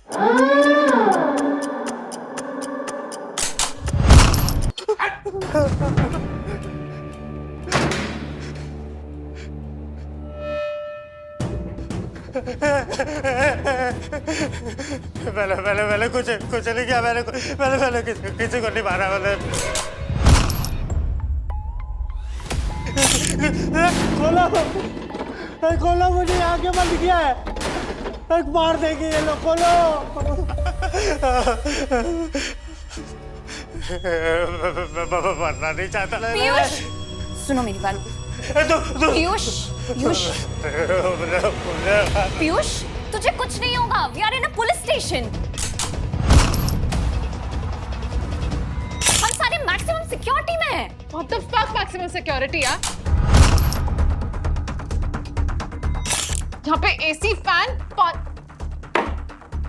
मैंने कुछ नहीं किया। मैंने किसी को नहीं मारा। मैंने खोलो मुझे आगे बंद किया है। मार देंगे ये लोग। खोलो। मरना नहीं चाहता। पीयूष सुनो मेरी बात। पीयूष पीयूष पीयूष तुझे कुछ नहीं होगा। We are in a police station. हम सारे मैक्सिमम सिक्योरिटी में हैं। What the fuck maximum security यार? यहाँ पे AC fan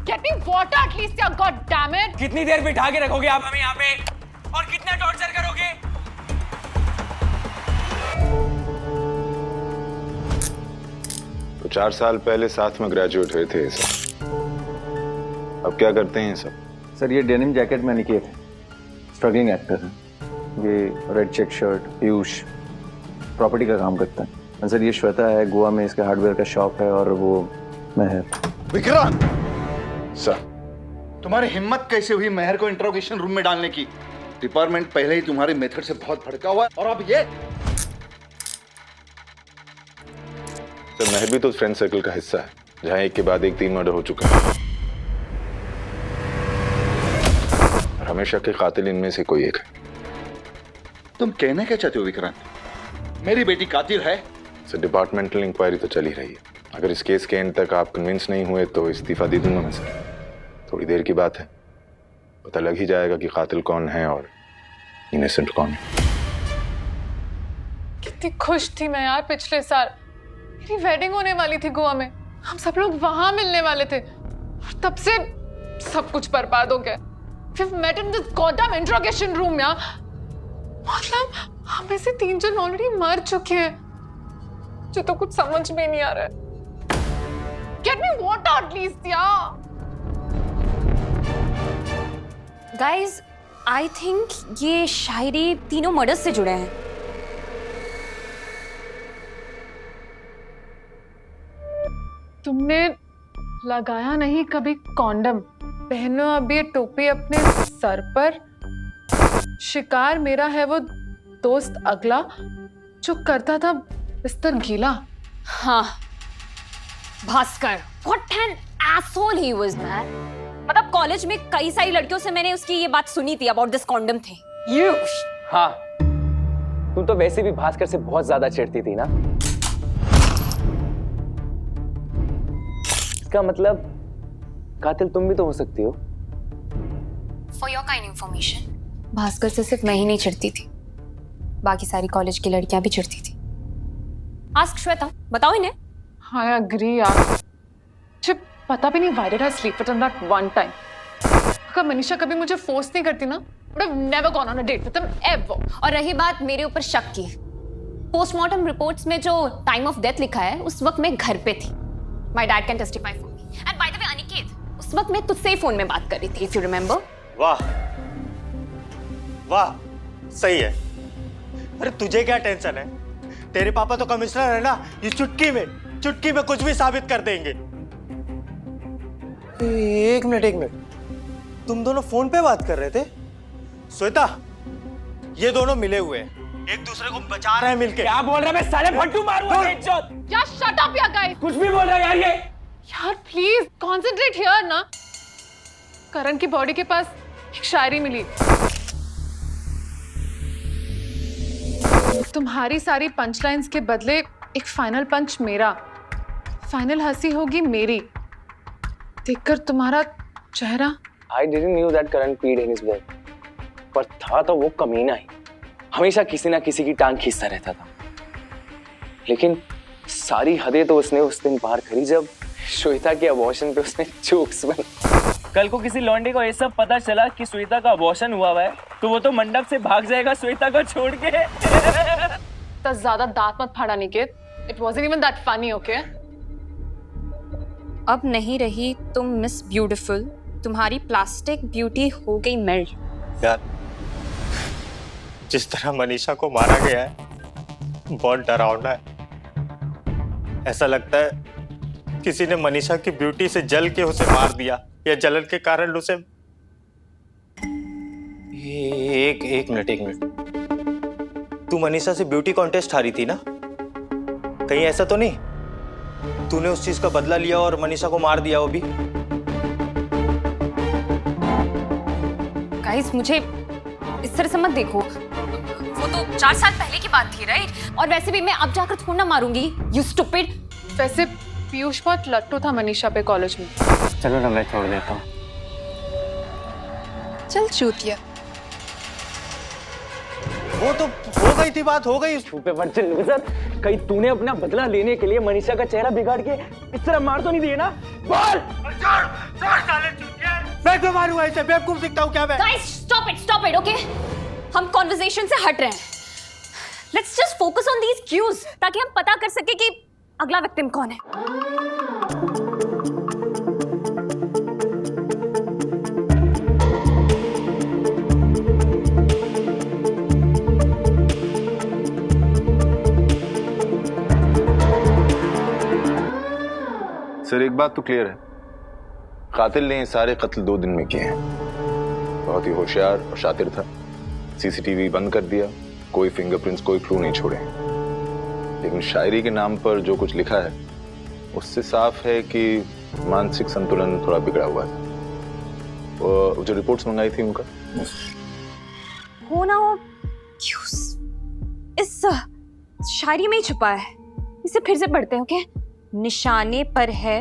Get me water at least यार, God damn it! कितनी देर बिठा के रखोगे आप हमें यहाँ पे और कितना टॉर्चर करोगे? तो 4 साल पहले साथ में ग्रेजुएट हुए थे ये सब। अब क्या करते हैं ये सब? सर ये डेनिम जैकेट में निकेत है, स्ट्रगलिंग एक्टर है। ये red check shirt Piyush property का काम करता है। सर ये श्वेता है, गोवा में इसका हार्डवेयर का शॉप है। और वो महर। विक्रांत सर तुम्हारी हिम्मत कैसे हुई महर को इंट्रोगेशन रूम में डालने की? डिपार्टमेंट पहले ही तुम्हारे मेथड से बहुत भड़का हुआ है और अब ये। सर महर भी तो फ्रेंड सर्कल का हिस्सा है जहां एक के बाद एक 3 मर्डर हो चुका है और हमेशा के कातिल इनमें से कोई एक है। तुम कहना क्या चाहते हो विक्रांत? मेरी बेटी कातिल है? सर डिपार्टमेंटल इंक्वायरी तो चली रही है। अगर इस केस के एंड तक आप कन्विंस नहीं हुए तो इस्तीफा दे दूंगा मैं सर। थोड़ी देर की बात है, पता लग ही जाएगा कि कातिल कौन है और इनोसेंट कौन है। कितनी खुश थी मैं यार पिछले साल। मेरी वेडिंग होने वाली थी गोवा में। हम सब लोग वहां मिलने वाले थे और तब से सब कुछ बर्बाद हो गया। We've met in this goddamn interrogation room यार। मतलब हम में से 3 जन ऑलरेडी मर चुके हैं। मुझे तो कुछ समझ में नहीं आ रहा है। Get me water at least यार। गाइस आई थिंक ये शायरी तीनों मर्डर्स से जुड़े हैं। तुमने लगाया नहीं कभी कॉन्डम? पहनो अब ये टोपी अपने सर पर। शिकार मेरा है वो दोस्त अगला जो करता था बिस्तर गीला। हाँ Bhaskar, what an asshole he was man. मतलब कॉलेज में कई सारी लड़कियों से मैंने उसकी ये बात सुनी थी about this condom thing. You हाँ, तुम तो वैसे भी भास्कर से बहुत ज्यादा चिढ़ती थी ना। इसका मतलब कातिल तुम भी तो हो सकती हो। For your kind information, Bhaskar से सिर्फ मैं ही नहीं चिढ़ती थी, बाकी सारी कॉलेज की लड़कियां भी चिढ़ती थी। आस्क श्वेता, बताओ इन्हें। I agree यार। मुझे पता भी नहीं why did I sleep with him that one time। अगर मनीषा कभी मुझे फोर्स नहीं करती ना, I would have never gone on a date with him ever। और रही बात मेरे ऊपर शक की, पोस्टमार्टम रिपोर्ट्स में जो टाइम ऑफ डेथ लिखा है उस वक्त मैं घर पे थी। My dad can testify for me. And by the way Aniket, उस वक्त मैं तुझसे ही फोन में बात कर रही थी, इफ यू रिमेंबर। वाह वाह, सही है। अरे तुझे क्या टेंशन है? तेरे पापा तो कमिश्नर है ना, ये चुटकी में कुछ भी साबित कर देंगे। एक मिनट, तुम दोनों फोन पे बात कर रहे थे? श्वेता, ये दोनों मिले हुए हैं, एक दूसरे को बचा रहे हैं मिलके। क्या बोल रहा है? मैं साले फट्टू मारूंगा इज्जत। यार shut up यार guys। कुछ भी बोल रहा है यार ये। यार प्लीज कॉन्सेंट्रेट हियर ना। करण की बॉडी के पास एक शायरी मिली। तुम्हारी सारी पंचलाइंस के बदले एक फाइनल पंच मेरा। फाइनल हंसी होगी मेरी, देखकर तुम्हारा चेहरा। I didn't knew that Karan peed in his bed। पर था तो वो कमीना ही, हमेशा किसी ना किसी की टांग खींचता रहता था। लेकिन सारी हदें तो उसने उस दिन पार करी जब श्वेता के अबॉर्शन पे उसने जोक्स बनाए। कल को किसी लौंडे को ऐसा पता चला कि श्वेता का अबॉर्शन हुआ है तो वो तो मंडप से भाग जाएगा श्वेता को छोड़ के। तो ज्यादा दांत मत फाड़ा Niket. It wasn't even that funny, okay? अब नहीं रही तुम मिस ब्यूटीफुल, तुम्हारी प्लास्टिक ब्यूटी हो गई मेल्ट। यार, जिस तरह मनीषा को मारा गया है बहुत डरावना है। ऐसा लगता है किसी ने मनीषा की ब्यूटी से जल के उसे मार दिया या जलन के कारण उसे। एक मिनट, तू मनीषा से ब्यूटी कॉन्टेस्ट हारी थी ना? कहीं ऐसा तो नहीं तूने उस चीज का बदला लिया और मनीषा को मार दिया? वो भी गाइस, मुझे इस तरह से मत देखो, वो तो 4 साल पहले की बात थी, राइट? और वैसे भी मैं अब जाकर थोड़ा ना मारूंगी, यू स्टूपिड। वैसे पीयूष बहुत लट्टू था मनीषा पे कॉलेज में। चलो ना, मैं छोड़ देता हूँ। चल चूतिया। वो तो हो गई थी, बात हो गई। छुपे बच्चे लूजर, कहीं तूने अपना बदला लेने के लिए मनीषा का चेहरा बिगाड़ के इस तरह मार तो नहीं दिए ना? बोल! मैं क्यों मारूंगा इसे? बेवकूफ दिखता हूँ क्या मैं? Guys, stop it, okay? हम कॉन्वर्सेशन से हट रहे हैं। Let's just focus on these cues ताकि हम पता कर सके कि अगला विक्टिम कौन है। सर, एक बात तो क्लियर है, कातिल ने ये सारे कत्ल 2 दिन में किए हैं। बहुत ही होशियार और शातिर था। सीसीटीवी बंद कर दिया, कोई फिंगरप्रिंट्स, कोई क्लू नहीं छोड़े। लेकिन शायरी के नाम पर जो कुछ लिखा है उससे साफ है कि मानसिक संतुलन थोड़ा बिगड़ा हुआ है। वो जो रिपोर्ट्स मंगाई थी उनका हो ना हो क्यूज इस शायरी में ही छुपा है। इसे फिर से पढ़ते हैं, ओके? निशाने पर है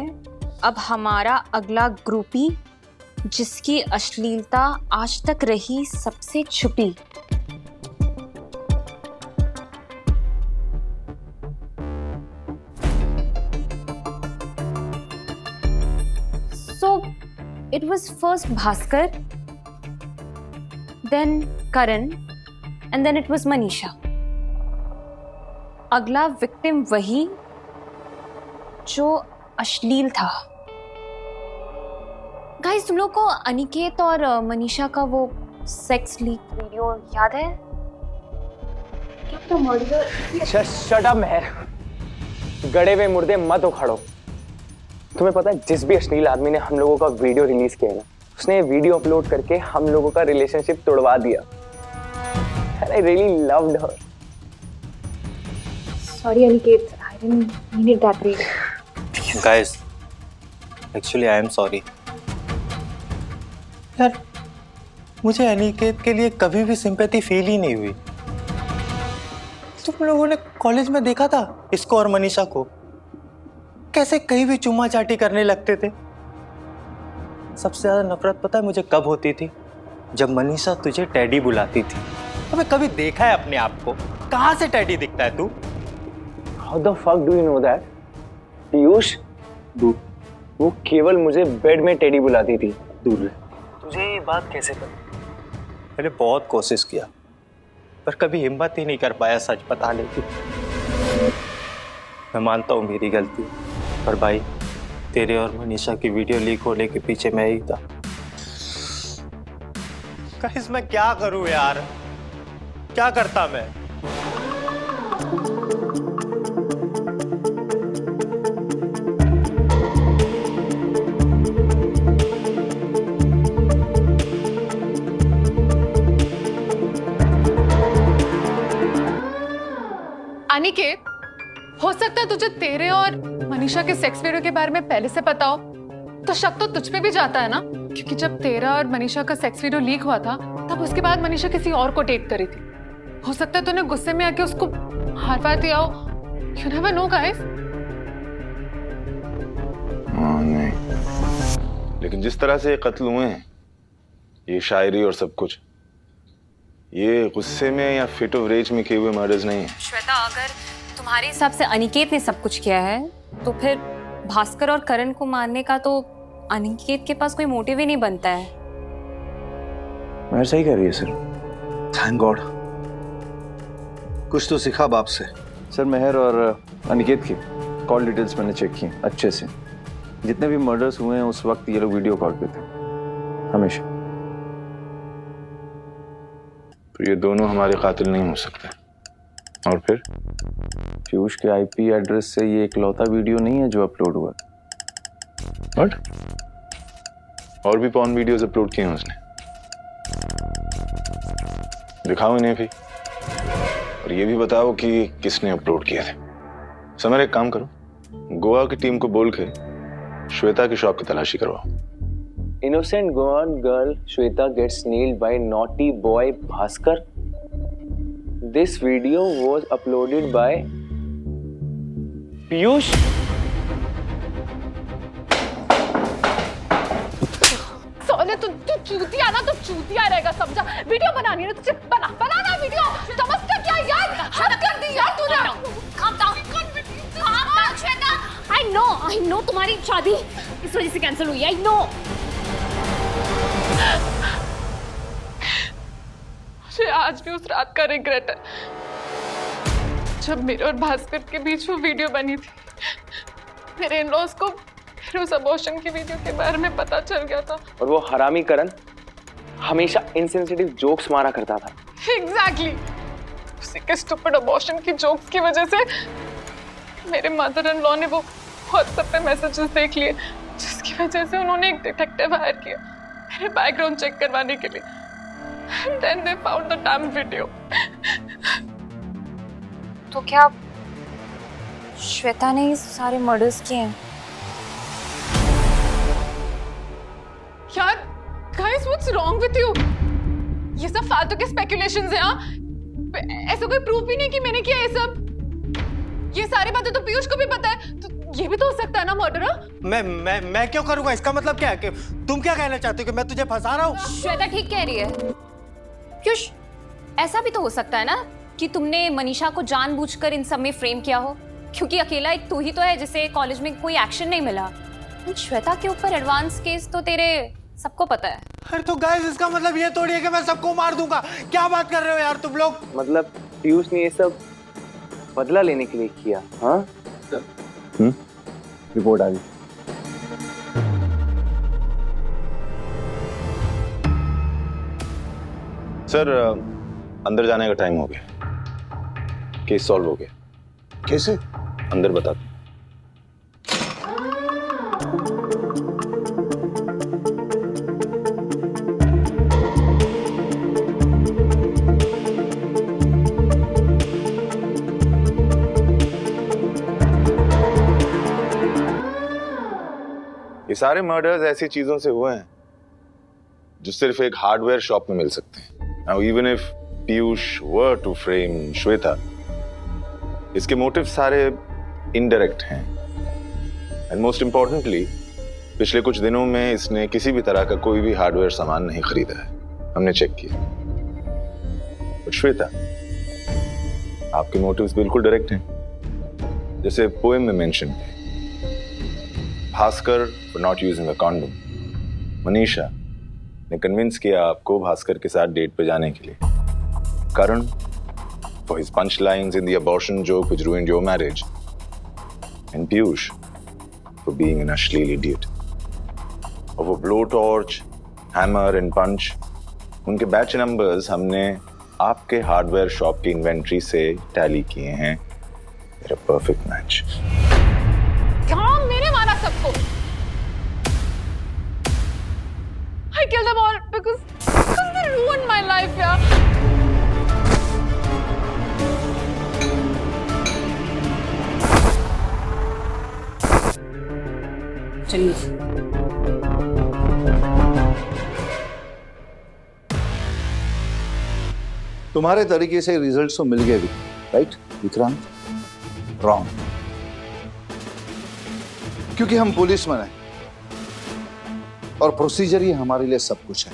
अब हमारा अगला ग्रुपी, जिसकी अश्लीलता आज तक रही सबसे छुपी। So it was first Bhaskar, then Karan, and then it was Manisha. अगला विक्टिम वही जो अश्लील था। गाइस, तुम लोग को अनिकेत और मनीषा का वो सेक्स लीक वीडियो याद है? शट अप मेहर, गड़े हुए मुर्दे मत उखाड़ो। तुम्हें पता है, जिस भी अश्लील आदमी ने हम लोगों का वीडियो रिलीज किया ना, उसने वीडियो अपलोड करके हम लोगों का रिलेशनशिप तोड़वा दिया। I really loved her. Sorry Aniket, I didn't mean it that way. Guys, actually I am sorry. यार, मुझे अनिकेत के लिए कभी भी सिंपैथी फील ही नहीं हुई। तुम लोगों ने कॉलेज में देखा था इसको और मनीषा को, कैसे कहीं भी चुम्मा चाटी करने लगते थे। सबसे ज्यादा नफरत पता है मुझे कब होती थी? जब मनीषा तुझे टैडी बुलाती थी। अबे कभी देखा है अपने आप को? कहाँ से टैडी दिखता है तू? How the fuck do you know that? Piyush, वो केवल मुझे बेड में टेडी बुलाती थी। दूर रहे। तुझे ये बात कैसे पता? मैंने बहुत कोशिश किया पर कभी हिम्मत ही नहीं कर पाया सच बताने की। मैं मानता हूँ मेरी गलती, पर भाई तेरे और मनीषा की वीडियो लीक होने के पीछे मैं ही था। गाइस, मैं क्या करूं यार? क्या करता मैं? अनिकेत, हो सकता है तुझे तेरे और मनीषा के सेक्स वीडियो के बारे में पहले से पता हो, तो शक तो तुझ पे भी जाता है ना? क्योंकि जब तेरा और मनीषा का सेक्स वीडियो लीक हुआ था, तब उसके बाद मनीषा किसी और को डेट करी थी। हो सकता है तूने गुस्से में आके उसको हार पार दिया हो। You never know, guys. नहीं, लेकिन जिस तरह से ये कत्ल हुए हैं, ये शायरी और सब कुछ, ये गुस्से में या फिट ऑफ रेज में किए हुए मर्डर्स नहीं है। श्वेता, अगर तुम्हारे हिसाब से अनिकेत ने सब कुछ किया है, तो फिर भास्कर और करण को मारने का तो अनिकेत के पास कोई मोटिव ही नहीं बनता है। मैं सही कह रही है सर। थैंक गॉड, कुछ तो सीखा बाप से। सर, मेहर और अनिकेत की कॉल डिटेल्स मैंने चेक की अच्छे से। जितने भी मर्डर्स हुए हैं उस वक्त ये लोग वीडियो कॉल पे थे, हमेशा। तो ये दोनों हमारे कातिल नहीं हो सकते। और फिर पीयूष के आईपी एड्रेस से ये इकलौता वीडियो नहीं है जो अपलोड हुआ। व्हाट? और भी पॉर्न वीडियोस अपलोड किए हैं उसने? दिखाओ इन्हें भी, और ये भी बताओ कि किसने अपलोड किया थे। समर, एक काम करो, गोवा की टीम को बोल के श्वेता की शॉप की तलाशी करवाओ। Innocent Goan girl Shweta gets nailed by naughty boy Bhaskar. This video was uploaded by Piyush. सोने तू चूतिया ना, तू चूतिया रहेगा, समझा? वीडियो बनानी है तुझे, बनाना वीडियो। समझता क्या यार? हद कर दी यार तूने। Calm down, Shweta. I know तुम्हारी शादी इस वजह से कैंसिल हुई है। I know। मुझे आज भी उस रात का रिग्रेट है जब मेरे और भास्कर के बीच वो वीडियो बनी थी। मेरे इन-लॉज को फिर उस अबॉर्शन की वीडियो के बारे में पता चल गया था। और वो हरामी करण हमेशा इनसेंसिटिव जोक्स मारा करता था। एग्जैक्टली उसी के स्टूपिड अबॉर्शन की जोक्स की वजह से मेरे मदर इन लॉ ने वो व्हाट्सएप पे मैसेजेस देख लिए, जिसकी वजह से उन्होंने एक डिटेक्टिव हायर किया मेरे बैकग्राउंड चेक करवाने के लिए। And then they found the damn video. तो क्या श्वेता ने ही सारे मर्डर्स किए हैं? यार guys, what's wrong with you? ये सब फालतू के स्पेकुलेशंस हैं। हाँ, ऐसा कोई प्रूफ ही नहीं कि मैंने किया ये सब। ये सारी बातें तो पीयूष को भी पता है, तो ये भी तो हो सकता है ना मर्डर। मैं क्यों करूंगा? इसका मतलब क्या है? कि तुम क्या कहना चाहते हो कि मैं तुझे फंसा रहा हूँ? श्वेता ठीक कह रही है। पीयूष, ऐसा भी तो हो सकता है ना कि तुमने मनीषा को जानबूझकर इन सब में फ्रेम किया हो, क्योंकि अकेला एक तू ही तो है जिसे कॉलेज में कोई एक्शन नहीं मिला। श्वेता के ऊपर एडवांस केस तो तेरे सबको पता है। अरे तो गाइस, इसका मतलब ये थोड़ी है कि मैं सबको मार दूंगा। क्या बात कर रहे हो यार तुम लोग? मतलब पीयूष ने ये सब बदला लेने के लिए किया? हाँ, रिपोर्ट आ गई। सर, अंदर जाने का टाइम हो गया। केस सॉल्व हो गया। कैसे? अंदर बता दो। ये सारे मर्डर्स ऐसी चीजों से हुए हैं जो सिर्फ एक हार्डवेयर शॉप में मिल सकते हैं। Now, even if Piyush were to frame Shweta, इसके मोटिव सारे इनडायरेक्ट हैं। एंड मोस्ट इम्पोर्टेंटली, पिछले कुछ दिनों में इसने किसी भी तरह का कोई भी हार्डवेयर सामान नहीं खरीदा है। हमने चेक किया। बट श्वेता, आपके मोटिव्स बिल्कुल डायरेक्ट हैं। जैसे पोएम में मेंशन है, Bhaskar for not using a condom. Manisha ने कन्विंस किया आपको भास्कर के साथ डेट पे जाने के लिए। करण for his punchlines in the abortion joke which ruined your marriage, and Piyush for being an ashleil idiot. और वो blow torch, hammer and punch, उनके बैच नंबर्स हमने आपके हार्डवेयर शॉप की इन्वेंट्री से टैली किए हैं। They're a perfect match. क्या मैंने मारा सबको? I killed them all because they ruined my life, यार। चलिए। तुम्हारे तरीके से रिजल्ट्स तो मिल गए भी, राइट विक्रांत? रॉन्ग, क्योंकि हम पुलिसमैन हैं और प्रोसीजर ही हमारे लिए सब कुछ है।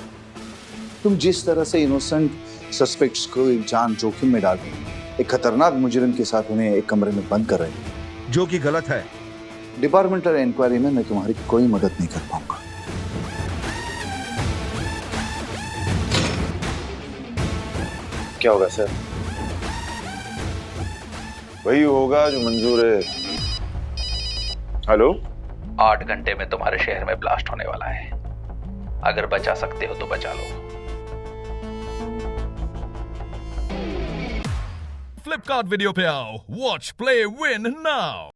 तुम जिस तरह से इनोसेंट सस्पेक्ट्स को एक जान जोखिम में डाल रही हो, एक खतरनाक मुजरिम के साथ उन्हें एक कमरे में बंद कर रही हो, जो कि गलत है। डिपार्टमेंटल इंक्वायरी में मैं तुम्हारी कोई मदद नहीं कर पाऊंगा। क्या होगा सर? वही होगा जो मंजूर है। हेलो, 8 घंटे में तुम्हारे शहर में ब्लास्ट होने वाला है। अगर बचा सकते हो तो बचा लो। फ्लिपकार्ट वीडियो पे आओ, वॉच प्ले विन नाउ।